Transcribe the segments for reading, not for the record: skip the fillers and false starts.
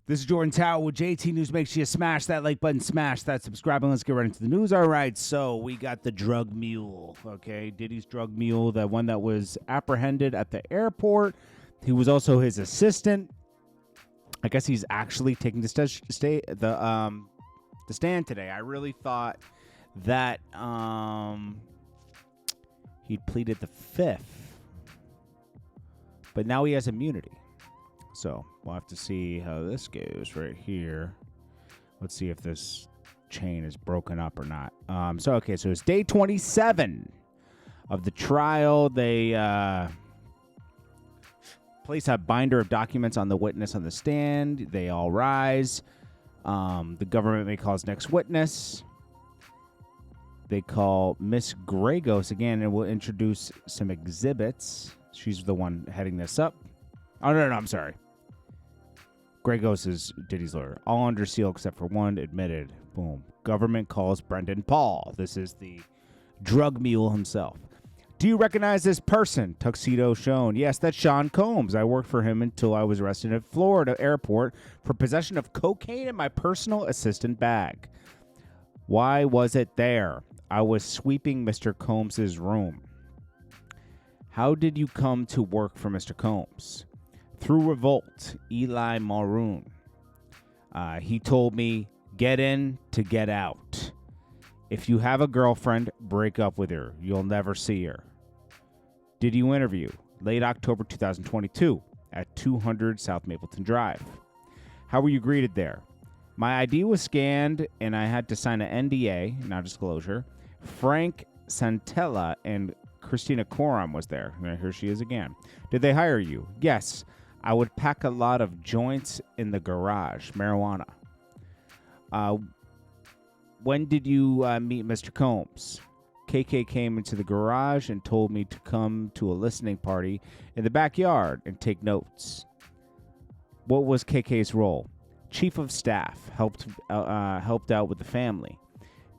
This is Jordan Tower with JT News. Make sure you smash that like button, smash that subscribe, and let's get right into the news. All right, so we got the drug mule, okay? Diddy's drug mule, the one that was apprehended at the airport. He was also his assistant. I guess he's actually taking the stand today. I really thought that he'd pleaded the fifth, but now he has immunity. So we'll have to see how this goes right here. Let's see if this chain is broken up or not. So it's day 27 of the trial. They place a binder of documents on the witness on the stand. They all rise. The government may call his next witness. They call Miss Gregos again, and we'll introduce some exhibits. She's the one heading this up. Oh, no, I'm sorry. Gregos is Diddy's lawyer. All under seal except for one admitted. Boom. Government calls Brendan Paul. This is the drug mule himself. Do you recognize this person? Tuxedo shown. Yes, that's Sean Combs. I worked for him until I was arrested at Florida airport for possession of cocaine in my personal assistant bag. Why was it there? I was sweeping Mr. Combs' room. How did you come to work for Mr. Combs? Through revolt, Eli Maroon. He told me, get in to get out. If you have a girlfriend, break up with her. You'll never see her. Did you interview? Late October 2022 at 200 South Mapleton Drive. How were you greeted there? My ID was scanned and I had to sign an NDA, non-disclosure. Frank Santella and Christina Coram was there. And here she is again. Did they hire you? Yes. I would pack a lot of joints in the garage, marijuana. When did you meet Mr. Combs? KK came into the garage and told me to come to a listening party in the backyard and take notes. What was KK's role? Chief of staff, helped out with the family.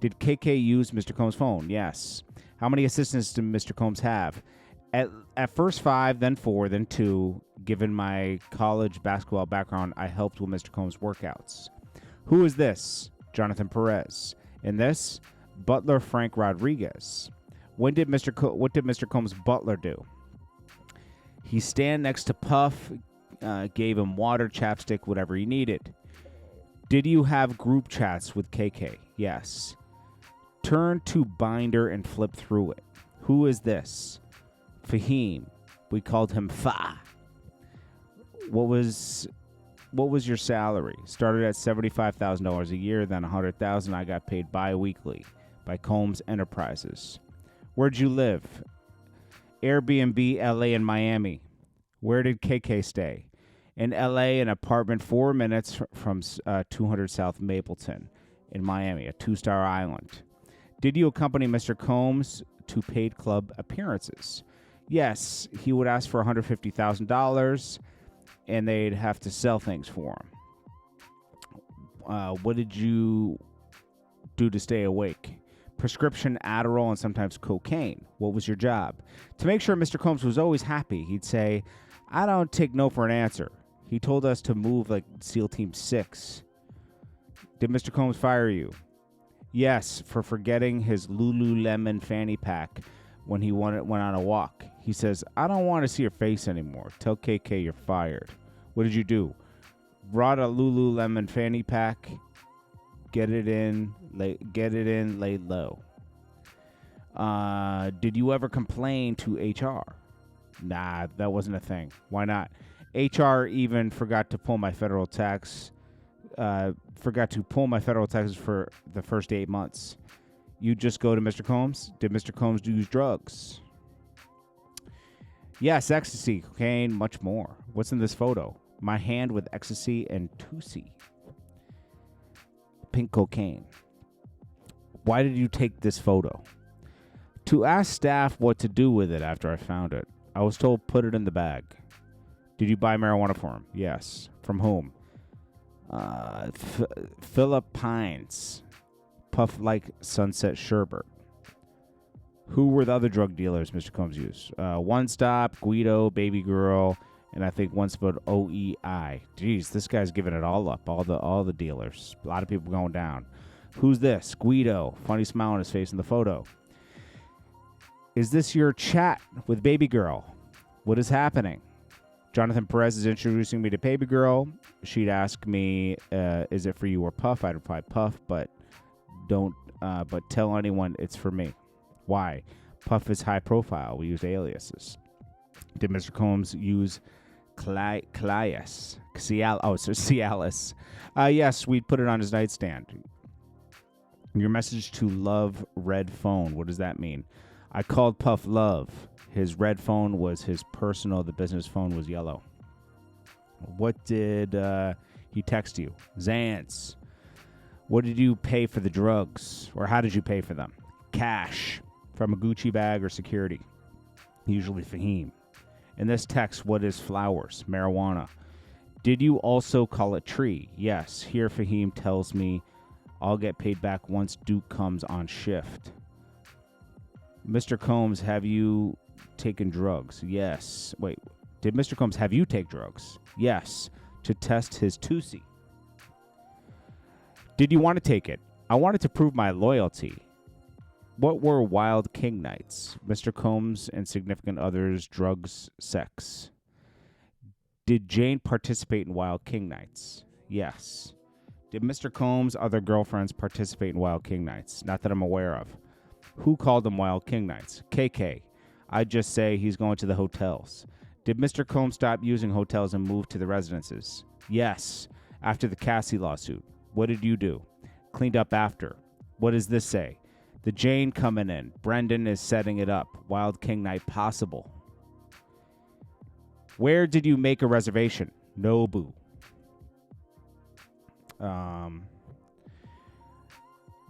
Did KK use Mr. Combs' phone? Yes. How many assistants did Mr. Combs have? At first 5, then 4, then 2. Given my college basketball background, I helped with Mr. Combs' workouts. Who is this? Jonathan Perez. And this? Butler Frank Rodriguez. What did Mr. Combs' butler do? He stand next to Puff, gave him water, chapstick, whatever he needed. Did you have group chats with KK? Yes. Turn to binder and flip through it. Who is this? Fahim. We called him Fa. What was your salary? Started at $75,000 a year, then $100,000. I got paid bi-weekly by Combs Enterprises. Where'd you live? Airbnb, LA, and Miami. Where did KK stay? In LA, an apartment 4 minutes from 200 South Mapleton. In Miami, a 2-star island. Did you accompany Mr. Combs to paid club appearances? Yes, he would ask for $150,000, and they'd have to sell things for him. What did you do to stay awake? Prescription Adderall and sometimes cocaine. What was your job? To make sure Mr. Combs was always happy, he'd say, I don't take no for an answer. He told us to move like SEAL Team 6. Did Mr. Combs fire you? Yes, for forgetting his Lululemon fanny pack when he went on a walk. He says, I don't want to see your face anymore. Tell KK you're fired. What did you do? Brought a Lululemon fanny pack. Get it in, lay low. Did you ever complain to HR? Nah, that wasn't a thing. Why not? HR even forgot to pull my federal taxes for the first 8 months. You just go to Mr. Combs? Did Mr. Combs use drugs? Yes, ecstasy, cocaine, much more. What's in this photo? My hand with ecstasy and Tusi. Pink cocaine. Why did you take this photo? To ask staff what to do with it after I found it. I was told put it in the bag. Did you buy marijuana for him? Yes. From whom? Philippines. Puff like Sunset Sherbet. Who were the other drug dealers Mr. Combs used? One Stop, Guido, Baby Girl, And I think one spelled OEI. Jeez, this guy's giving it all up. All the dealers. A lot of people going down. Who's this? Guido. Funny smile on his face in the photo. Is this your chat with baby girl? What is happening? Jonathan Perez is introducing me to baby girl. She'd ask me, is it for you or Puff? I'd reply Puff, but but tell anyone it's for me. Why? Puff is high profile. We use aliases. Did Mr. Combs use Cialis? Cialis. Yes, we'd put it on his nightstand. Your message to Love red phone. What does that mean? I called Puff Love. His red phone was his personal. The business phone was yellow. What did he text you? Xans. What did you pay for the drugs? Or how did you pay for them? Cash. From a Gucci bag or security. Usually Fahim. In this text, what is flowers? Marijuana. Did you also call it tree? Yes. Here Fahim tells me I'll get paid back once Duke comes on shift. Mr. Combs, have you taken drugs? Yes. Wait, did Mr. Combs have you take drugs? Yes. To test his Tusi. Did you want to take it? I wanted to prove my loyalty. What were Wild King nights? Mr. Combs and significant others, drugs, sex. Did Jane participate in Wild King nights? Yes. Did Mr. Combs' other girlfriends participate in Wild King nights? Not that I'm aware of. Who called them Wild King nights? KK. I'd just say he's going to the hotels. Did Mr. Combs stop using hotels and move to the residences? Yes. After the Cassie lawsuit. What did you do? Cleaned up after. What does this say? The Jane coming in. Brendan is setting it up. Wild King night possible. Where did you make a reservation? Nobu.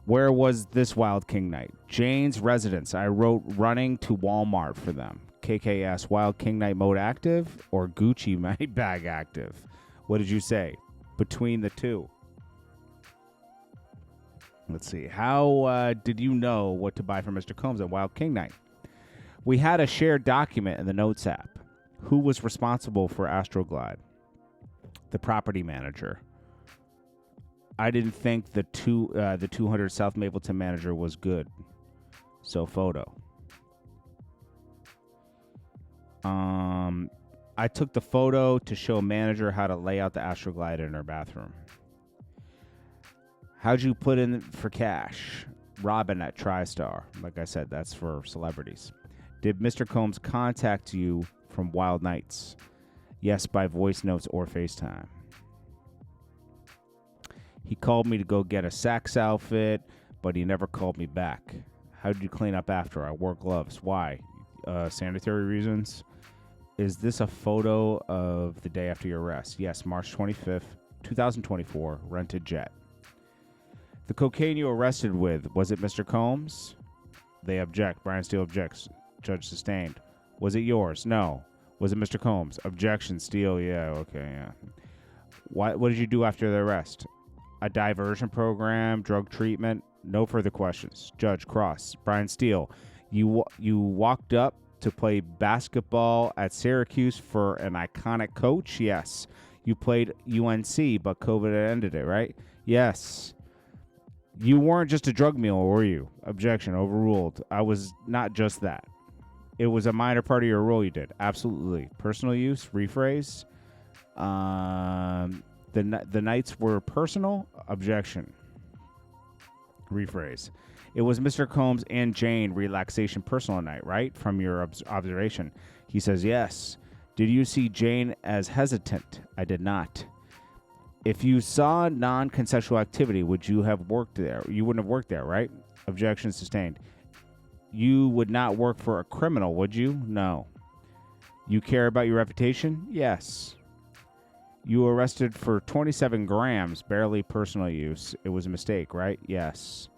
Where was this Wild King night? Jane's residence. I wrote running to Walmart for them. KKS, Wild King night mode active or Gucci my bag active? What did you say? Between the two. Let's see. How did you know what to buy for Mr. Combs at Wild King night? We had a shared document in the Notes app. Who was responsible for Astroglide? The property manager. I didn't think the 200 South Mapleton manager was good. So photo. I took the photo to show manager how to lay out the Astroglide in her bathroom. How'd you put in for cash? Robin at TriStar. Like I said, that's for celebrities. Did Mr. Combs contact you from Wild Nights? Yes, by voice notes or FaceTime. He called me to go get a sax outfit, but he never called me back. How did you clean up after? I wore gloves. Why? Sanitary reasons. Is this a photo of the day after your arrest? Yes, March 25th, 2024, rented jet. The cocaine you arrested with, was it Mr. Combs? They object. Brian Steele objects. Judge sustained. Was it yours? No. Was it Mr. Combs? Objection. Steele, yeah, okay, yeah. What did you do after the arrest? A diversion program, drug treatment, no further questions. Judge Cross. Brian Steele, you walked up to play basketball at Syracuse for an iconic coach? Yes. You played UNC, but COVID ended it, right? Yes. You weren't just a drug mule, were you? Objection. Overruled. I was not just that. It was a minor part of your role you did. Absolutely. Personal use? Rephrase? The nights were personal? Objection. Rephrase. It was Mr. Combs and Jane relaxation personal night, right? From your observation. He says yes. Did you see Jane as hesitant? I did not. If you saw non-consensual activity, would you have worked there? You wouldn't have worked there, right? Objection sustained. You would not work for a criminal, would you? No. You care about your reputation? Yes. You were arrested for 27 grams, barely personal use. It was a mistake, right? Yes.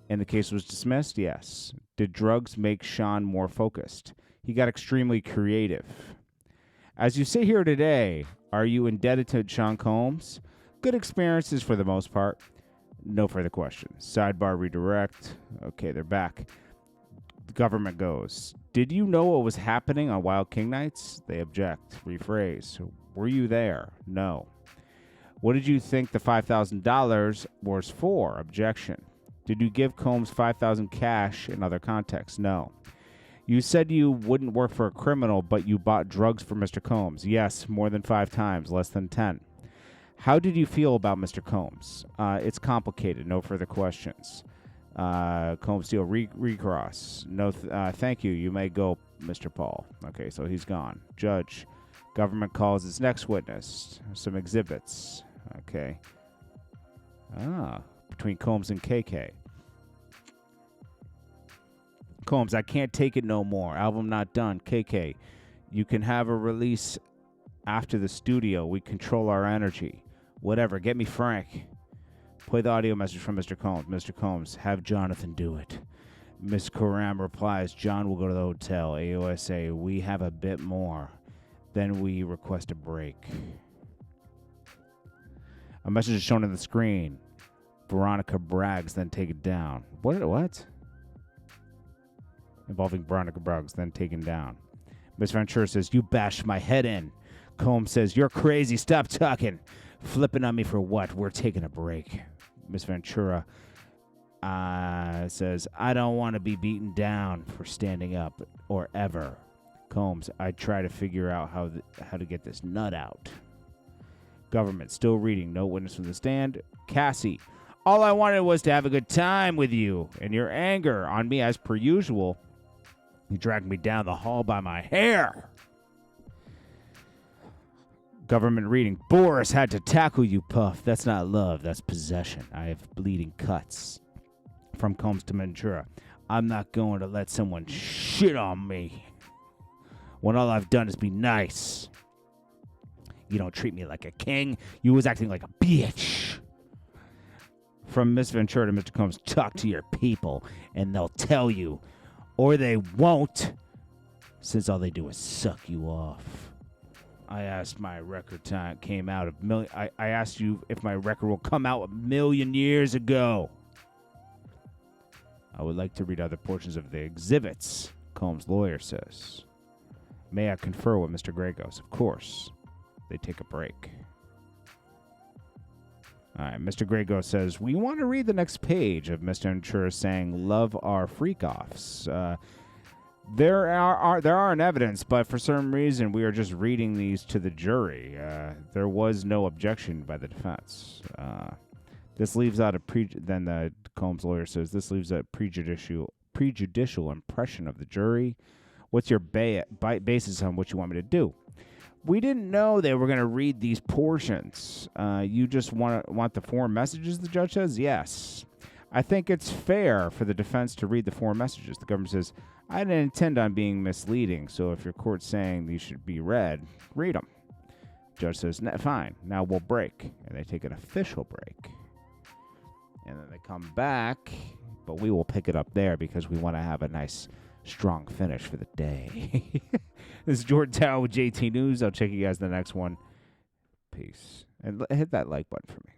And the case was dismissed? Yes. Did drugs make Sean more focused? He got extremely creative. As you sit here today, are you indebted to Sean Combs? Good experiences for the most part. No further questions. Sidebar redirect. Okay, they're back. The government goes, did you know what was happening on Wild King nights? They object. Rephrase. Were you there? No. What did you think the $5,000 was for? Objection. Did you give Combs $5,000 cash in other contexts? No. You said you wouldn't work for a criminal, but you bought drugs for Mr. Combs. Yes, more than 5 times, less than 10. How did you feel about Mr. Combs? It's complicated. No further questions. Combs deal recross. No, thank you. You may go, Mr. Paul. Okay, so he's gone. Judge. Government calls its next witness. Some exhibits. Okay. Between Combs and KK. Combs, I can't take it no more. Album not done. KK, you can have a release after the studio. We control our energy. Whatever. Get me Frank. Play the audio message from Mr. Combs. Mr. Combs, have Jonathan do it. Miss Coram replies, John will go to the hotel. AOSA, we have a bit more. Then we request a break. A message is shown on the screen. Veronica brags, then take it down. What? Involving Veronica brags, then taken down. Miss Ventura says, you bashed my head in. Combs says, you're crazy. Stop talking. Flipping on me for what? We're taking a break. Miss Ventura says, I don't want to be beaten down for standing up or ever. Combs, I try to figure out how to get this nut out. Government, still reading. No witness from the stand. Cassie, all I wanted was to have a good time with you. And your anger on me as per usual. You dragged me down the hall by my hair. Government reading. Boris had to tackle you, Puff. That's not love. That's possession. I have bleeding cuts. From Combs to Ventura. I'm not going to let someone shit on me when all I've done is be nice. You don't treat me like a king. You was acting like a bitch. From Miss Ventura to Mr. Combs, talk to your people, and they'll tell you. Or they won't, since all they do is suck you off. I asked my record time came out I asked you if my record will come out 1,000,000 years ago. I would like to read other portions of the exhibits, Combs' lawyer says. May I confer with Mr. Gregos? Of course. They take a break. All right, Mr. Grego says, we want to read the next page of Mr. Ventura saying, love our freak-offs. There are an evidence, but for some reason we are just reading these to the jury. There was no objection by the defense. This leaves out then the Combs lawyer says, this leaves a prejudicial impression of the jury. What's your basis on what you want me to do? We didn't know they were going to read these portions. You just want the 4 messages, the judge says? Yes. I think it's fair for the defense to read the 4 messages. The government says, I didn't intend on being misleading, so if your court's saying these should be read, read them. Judge says, fine, now we'll break. And they take an official break. And then they come back, but we will pick it up there because we want to have a nice, strong finish for the day. This is Jordan Tower with JT News. I'll check you guys in the next one. Peace. And hit that like button for me.